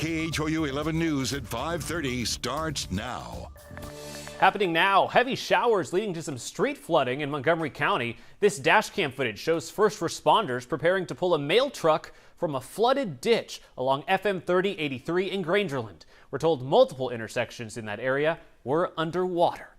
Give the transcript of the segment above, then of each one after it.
KHOU 11 News at 5:30 starts now. Happening now, heavy showers leading to some street flooding in Montgomery County. This dash cam footage shows first responders preparing to pull a mail truck from a flooded ditch along FM 3083 in Grangerland. We're told multiple intersections in that area were underwater.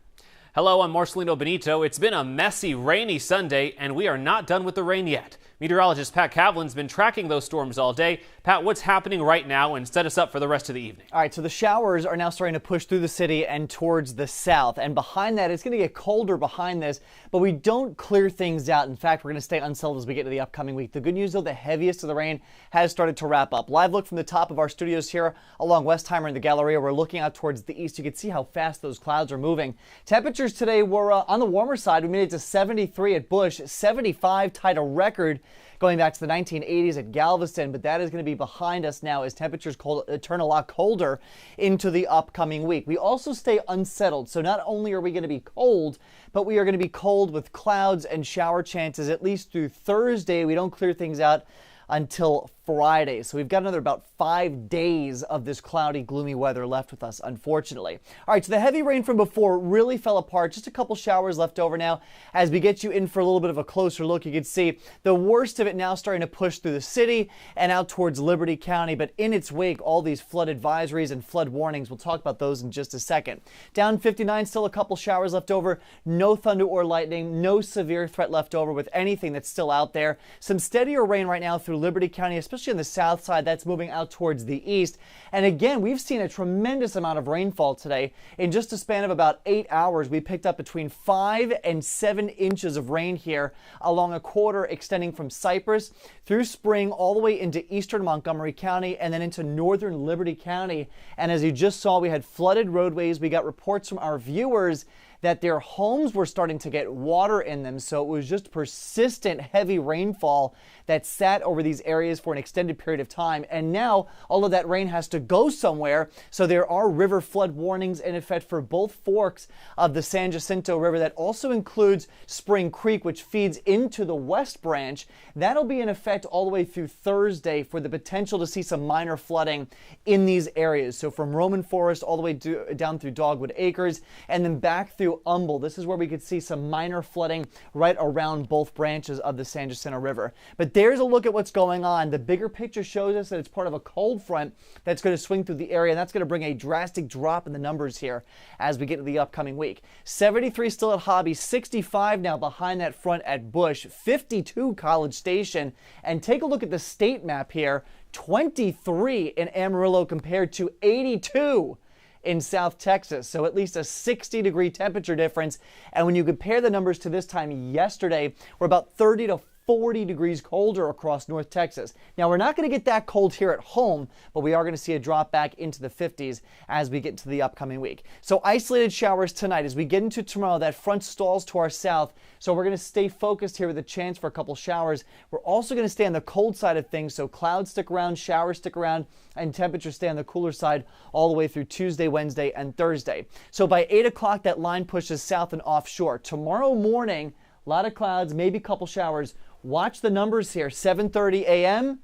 Hello, I'm Marcelino Benito. It's been a messy, rainy Sunday, and we are not done with the rain yet. Meteorologist Pat Kavlin's been tracking those storms all day. Pat, what's happening right now, and set us up for the rest of the evening? All right, so the showers are now starting to push through the city and towards the south. And behind that, it's going to get colder behind this, but we don't clear things out. In fact, we're going to stay unsettled as we get to the upcoming week. The good news, though, the heaviest of the rain has started to wrap up. Live look from the top of our studios here along Westheimer in the Galleria. We're looking out towards the east. You can see how fast those clouds are moving. Temperatures today were on the warmer side. We made it to 73 at Bush, 75 tied a record going back to the 1980s at Galveston, but that is going to be behind us now as temperatures turn a lot colder into the upcoming week. We also stay unsettled, so not only are we going to be cold, but we are going to be cold with clouds and shower chances at least through Thursday. We don't clear things out until Friday. So we've got another about 5 days of this cloudy, gloomy weather left with us, unfortunately. All right, so the heavy rain from before really fell apart. Just a couple showers left over now. As we get you in for a little bit of a closer look, you can see the worst of it now starting to push through the city and out towards Liberty County. But in its wake, all these flood advisories and flood warnings. We'll talk about those in just a second. Down 59, still a couple showers left over. No thunder or lightning. No severe threat left over with anything that's still out there. Some steadier rain right now through Liberty County, especially on the south side. That's moving out towards the east. And again, we've seen a tremendous amount of rainfall today. In just a span of about 8 hours, we picked up between 5 and 7 inches of rain here along a corridor extending from Cypress through Spring all the way into eastern Montgomery County and then into northern Liberty County. And as you just saw, we had flooded roadways. We got reports from our viewers that their homes were starting to get water in them. So it was just persistent heavy rainfall that sat over these areas for an extended period of time. And now all of that rain has to go somewhere. So there are river flood warnings in effect for both forks of the San Jacinto River. That also includes Spring Creek, which feeds into the West Branch. That'll be in effect all the way through Thursday for the potential to see some minor flooding in these areas. So from Roman Forest all the way down through Dogwood Acres and then back through Humble. This is where we could see some minor flooding right around both branches of the San Jacinto River. But there's a look at what's going on. The bigger picture shows us that it's part of a cold front that's going to swing through the area, and that's going to bring a drastic drop in the numbers here as we get to the upcoming week. 73 still at Hobby, 65 now behind that front at Bush, 52 College Station, and take a look at the state map here. 23 in Amarillo compared to 82 in South Texas, so at least a 60-degree temperature difference. And when you compare the numbers to this time yesterday, we're about 30 to 40 degrees colder across North Texas. Now, we're not going to get that cold here at home, but we are going to see a drop back into the 50s as we get into the upcoming week. So isolated showers tonight. As we get into tomorrow, that front stalls to our south, so we're going to stay focused here with a chance for a couple showers. We're also going to stay on the cold side of things, so clouds stick around, showers stick around, and temperatures stay on the cooler side all the way through Tuesday, Wednesday, and Thursday. So by 8 o'clock, that line pushes south and offshore. Tomorrow morning, a lot of clouds, maybe a couple showers. Watch the numbers here, 7:30 a.m.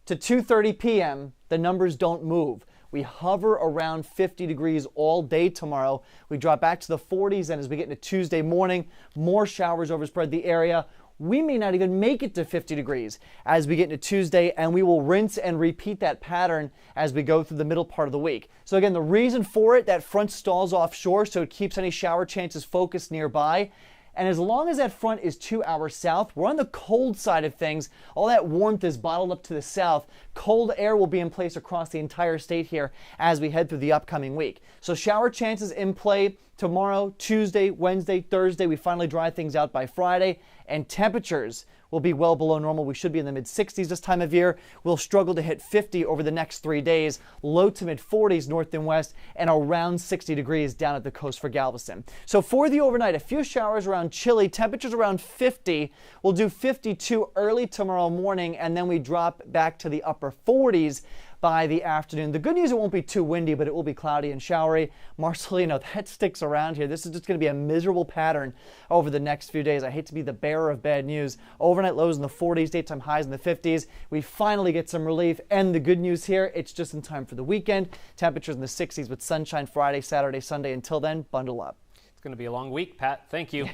to 2:30 p.m. The numbers don't move. We hover around 50 degrees all day tomorrow. We drop back to the 40s, and as we get into Tuesday morning, more showers overspread the area. We may not even make it to 50 degrees as we get into Tuesday, and we will rinse and repeat that pattern as we go through the middle part of the week. So again, the reason for it, that front stalls offshore, so it keeps any shower chances focused nearby. And as long as that front is 2 hours south, we're on the cold side of things. All that warmth is bottled up to the south. Cold air will be in place across the entire state here as we head through the upcoming week. So shower chances in play tomorrow, Tuesday, Wednesday, Thursday. We finally dry things out by Friday. And temperatures will be well below normal. We should be in the mid-60s this time of year. We'll struggle to hit 50 over the next 3 days. Low to mid-40s north and west, and around 60 degrees down at the coast for Galveston. So for the overnight, a few showers around chilly, temperatures around 50. We'll do 52 early tomorrow morning, and then we drop back to the upper 40s by the afternoon. The good news, it won't be too windy, but it will be cloudy and showery. Marcelino, that sticks around here. This is just going to be a miserable pattern over the next few days. I hate to be the bearer of bad news. Overnight lows in the 40s, daytime highs in the 50s. We finally get some relief, and the good news here, it's just in time for the weekend. Temperatures in the 60s with sunshine Friday, Saturday, Sunday. Until then, bundle up. It's going to be a long week, Pat. Thank you.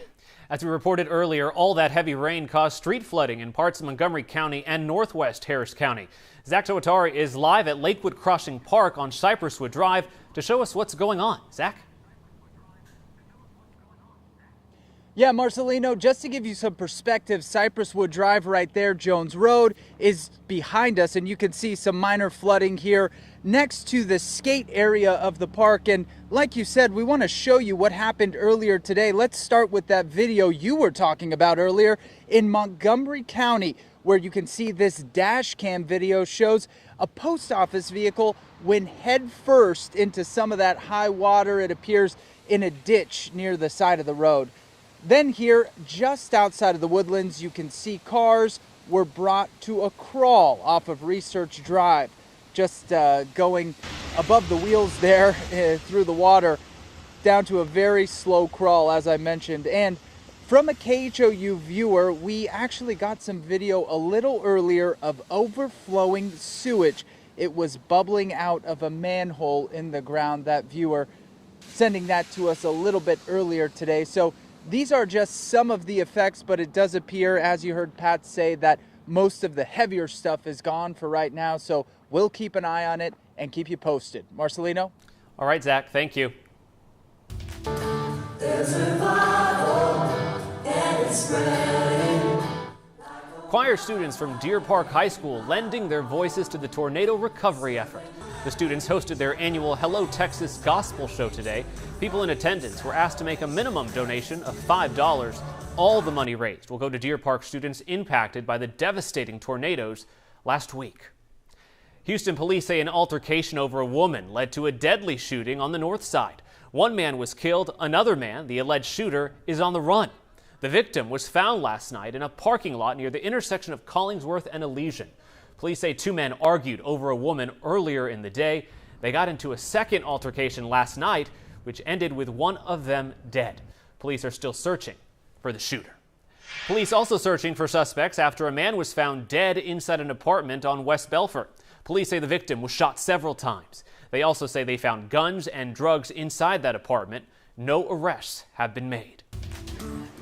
As we reported earlier, all that heavy rain caused street flooding in parts of Montgomery County and northwest Harris County. Zach Towatari is live at Lakewood Crossing Park on Cypresswood Drive to show us what's going on. Zach? Yeah, Marcelino, just to give you some perspective, Cypresswood Drive right there, Jones Road, is behind us, and you can see some minor flooding here next to the skate area of the park. And like you said, we want to show you what happened earlier today. Let's start with that video you were talking about earlier in Montgomery County, where you can see this dash cam video shows a post office vehicle went head first into some of that high water. It appears in a ditch near the side of the road. Then here, just outside of the Woodlands, you can see cars were brought to a crawl off of Research Drive, just going above the wheels there through the water, down to a very slow crawl, as I mentioned. And from a KHOU viewer, we actually got some video a little earlier of overflowing sewage. It was bubbling out of a manhole in the ground. That viewer sending that to us a little bit earlier today. So these are just some of the effects, but it does appear, as you heard Pat say, that most of the heavier stuff is gone for right now. So we'll keep an eye on it and keep you posted. Marcelino? All right, Zach. Thank you. Choir students from Deer Park High School lending their voices to the tornado recovery effort. The students hosted their annual Hello Texas Gospel Show today. People in attendance were asked to make a minimum donation of $5. All the money raised will go to Deer Park students impacted by the devastating tornadoes last week. Houston police say an altercation over a woman led to a deadly shooting on the north side. One man was killed. Another man, the alleged shooter, is on the run. The victim was found last night in a parking lot near the intersection of Collingsworth and Elysian. Police say two men argued over a woman earlier in the day. They got into a second altercation last night, which ended with one of them dead. Police are still searching for the shooter. Police also searching for suspects after a man was found dead inside an apartment on West Belfort. Police say the victim was shot several times. They also say they found guns and drugs inside that apartment. No arrests have been made.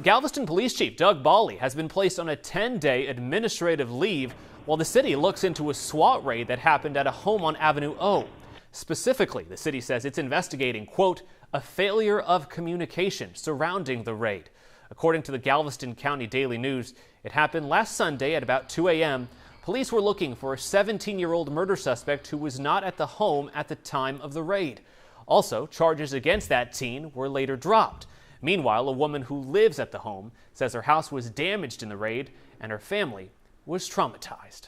Galveston Police Chief Doug Bawley has been placed on a 10-day administrative leave while the city looks into a SWAT raid that happened at a home on Avenue O. Specifically, the city says it's investigating, quote, a failure of communication surrounding the raid. According to the Galveston County Daily News, it happened last Sunday at about 2 a.m. Police were looking for a 17-year-old murder suspect who was not at the home at the time of the raid. Also, charges against that teen were later dropped. Meanwhile, a woman who lives at the home says her house was damaged in the raid and her family was traumatized.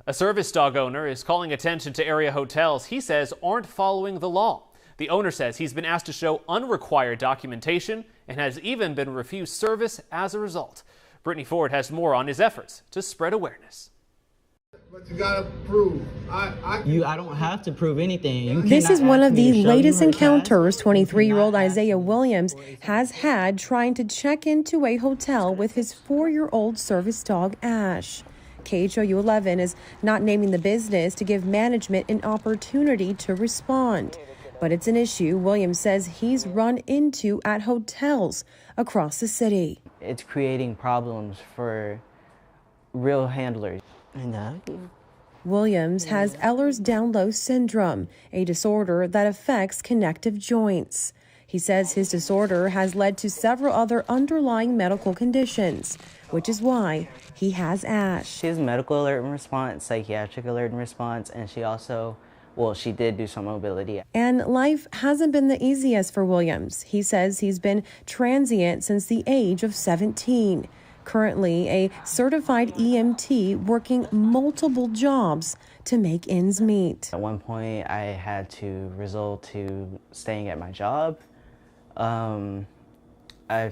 A service dog owner is calling attention to area hotels he says aren't following the law. The owner says he's been asked to show unrequired documentation and has even been refused service as a result. Brittany Ford has more on his efforts to spread awareness. But you gotta prove. I don't have to prove anything. This is one of the latest encounters 23-year-old Isaiah Williams has had trying to check into a hotel with his 4-year-old service dog, Ash. KHOU 11 is not naming the business to give management an opportunity to respond. But it's an issue Williams says he's run into at hotels across the city. It's creating problems for real handlers. Williams has Ehlers-Danlos syndrome, a disorder that affects connective joints. He says his disorder has led to several other underlying medical conditions, which is why he has Ash. She has medical alert and response, psychiatric alert and response, and she did do some mobility. And life hasn't been the easiest for Williams. He says he's been transient since the age of 17. Currently a certified EMT working multiple jobs to make ends meet. At one point, I had to resort to staying at my job. I've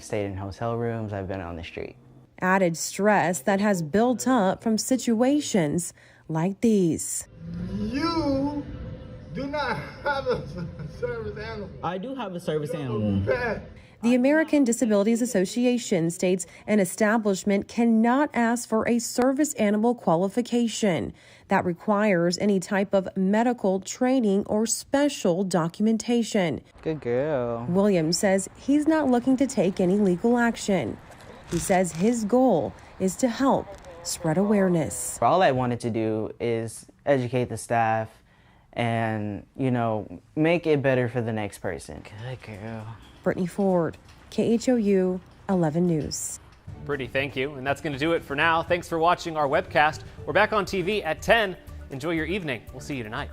stayed in hotel rooms. I've been on the street. Added stress that has built up from situations like these. You do not have a service animal. I do have a service animal. The American Disabilities Association states an establishment cannot ask for a service animal qualification that requires any type of medical training or special documentation. Good girl. Williams says he's not looking to take any legal action. He says his goal is to help spread awareness. All I wanted to do is educate the staff and, make it better for the next person. Good girl. Brittany Ford, KHOU 11 News. Brittany, thank you. And that's going to do it for now. Thanks for watching our webcast. We're back on TV at 10. Enjoy your evening. We'll see you tonight.